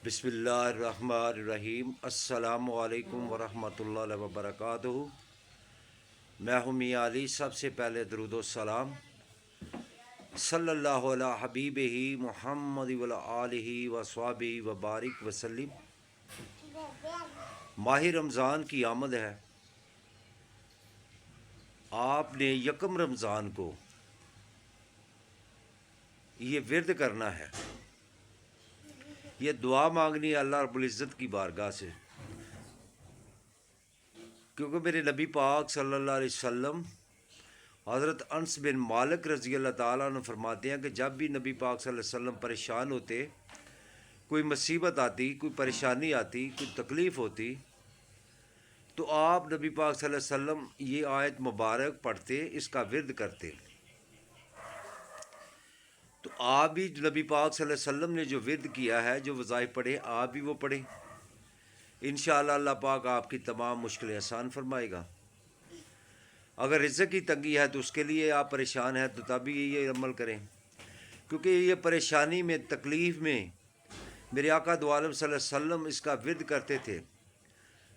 بسم اللہ الرحمن الرحیم۔ السلام علیکم ورحمۃ اللہ وبرکاتہ۔ میں ہوں میاں علی۔ سب سے پہلے درود و سلام صلی اللہ علی حبیب ہی محمد وعلی آلہ وصحبہ وبارک وسلم۔ ماہ رمضان کی آمد ہے۔ آپ نے یکم رمضان کو یہ ورد کرنا ہے، یہ دعا مانگنی ہے اللہ رب العزت کی بارگاہ سے، کیونکہ میرے نبی پاک صلی اللہ علیہ وسلم حضرت انس بن مالک رضی اللہ تعالیٰ عنہ فرماتے ہیں کہ جب بھی نبی پاک صلی اللہ علیہ وسلم پریشان ہوتے، کوئی مصیبت آتی، کوئی پریشانی آتی، کوئی تکلیف ہوتی، تو آپ نبی پاک صلی اللہ علیہ وسلم یہ آیت مبارک پڑھتے، اس کا ورد کرتے۔ تو آپ بھی نبی پاک صلی اللہ علیہ وسلم نے جو ورد کیا ہے، جو وظائف پڑھے، آپ بھی وہ پڑھیں۔ انشاءاللہ اللہ پاک آپ کی تمام مشکلیں آسان فرمائے گا۔ اگر رزق کی تنگی ہے تو اس کے لیے آپ پریشان ہیں تو تب بھی یہ عمل کریں، کیونکہ یہ پریشانی میں، تکلیف میں میرے آقا دو عالم صلی اللہ علیہ وسلم اس کا ورد کرتے تھے،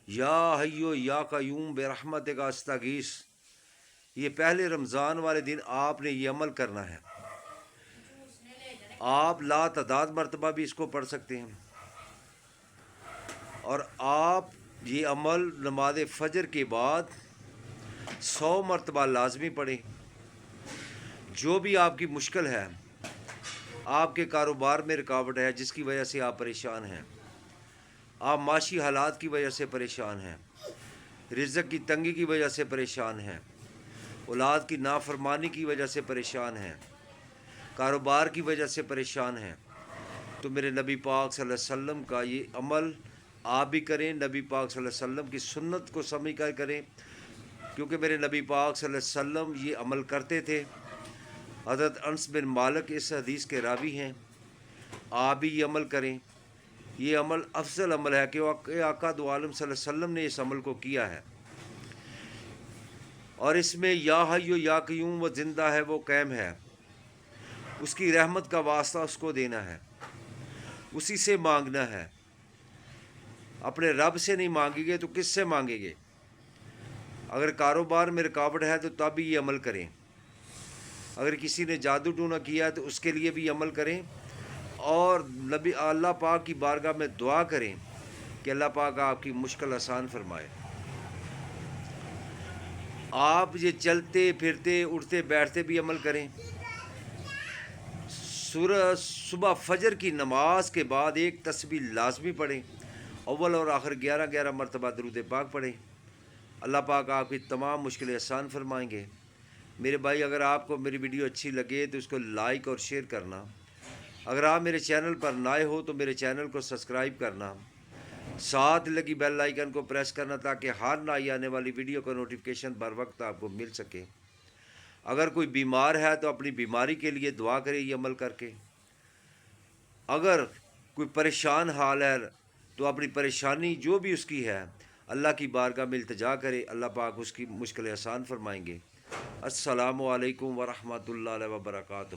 یا حیو یا قیوم برحمتک استغیث۔ یہ پہلے رمضان والے دن آپ نے یہ عمل کرنا ہے۔ آپ لا تعداد مرتبہ بھی اس کو پڑھ سکتے ہیں، اور آپ یہ عمل نماز فجر کے بعد 100 مرتبہ لازمی پڑھیں۔ جو بھی آپ کی مشکل ہے، آپ کے کاروبار میں رکاوٹ ہے جس کی وجہ سے آپ پریشان ہیں، آپ معاشی حالات کی وجہ سے پریشان ہیں، رزق کی تنگی کی وجہ سے پریشان ہیں، اولاد کی نافرمانی کی وجہ سے پریشان ہیں، کاروبار کی وجہ سے پریشان ہیں، تو میرے نبی پاک صلی اللہ علیہ وسلم کا یہ عمل آپ بھی کریں، نبی پاک صلی اللہ علیہ وسلم کی سنت کو سمجھ کر کریں، کیونکہ میرے نبی پاک صلی اللہ علیہ وسلم یہ عمل کرتے تھے۔ حضرت انس بن مالک اس حدیث کے راوی ہیں۔ آپ بھی یہ عمل کریں۔ یہ عمل افضل عمل ہے کہ آقا دو عالم صلی اللہ علیہ وسلم نے اس عمل کو کیا ہے، اور اس میں یا حیو یا قیوم وہ زندہ ہے، وہ قائم ہے، اس کی رحمت کا واسطہ اس کو دینا ہے، اسی سے مانگنا ہے۔ اپنے رب سے نہیں مانگیں گے تو کس سے مانگیں گے؟ اگر کاروبار میں رکاوٹ ہے تو تب بھی یہ عمل کریں۔ اگر کسی نے جادو ٹونا کیا ہے تو اس کے لیے بھی عمل کریں، اور نبی اللہ پاک کی بارگاہ میں دعا کریں کہ اللہ پاک آپ کی مشکل آسان فرمائے۔ آپ یہ چلتے پھرتے اٹھتے بیٹھتے بھی عمل کریں۔ صبح فجر کی نماز کے بعد ایک تسبیح لازمی پڑھیں، اول اور آخر 11 مرتبہ درود پاک پڑھیں۔ اللہ پاک آپ کی تمام مشکلیں آسان فرمائیں گے۔ میرے بھائی، اگر آپ کو میری ویڈیو اچھی لگے تو اس کو لائک اور شیئر کرنا۔ اگر آپ میرے چینل پر نئے ہو تو میرے چینل کو سبسکرائب کرنا، ساتھ لگی بیل آئیکن کو پریس کرنا تاکہ ہر نئی آنے والی ویڈیو کا نوٹیفیکیشن بر وقت آپ کو مل سکے۔ اگر کوئی بیمار ہے تو اپنی بیماری کے لیے دعا کرے یہ عمل کر کے۔ اگر کوئی پریشان حال ہے تو اپنی پریشانی جو بھی اس کی ہے اللہ کی بارگاہ میں التجا کرے، اللہ پاک اس کی مشکلیں آسان فرمائیں گے۔ السلام علیکم ورحمۃ اللہ وبرکاتہ۔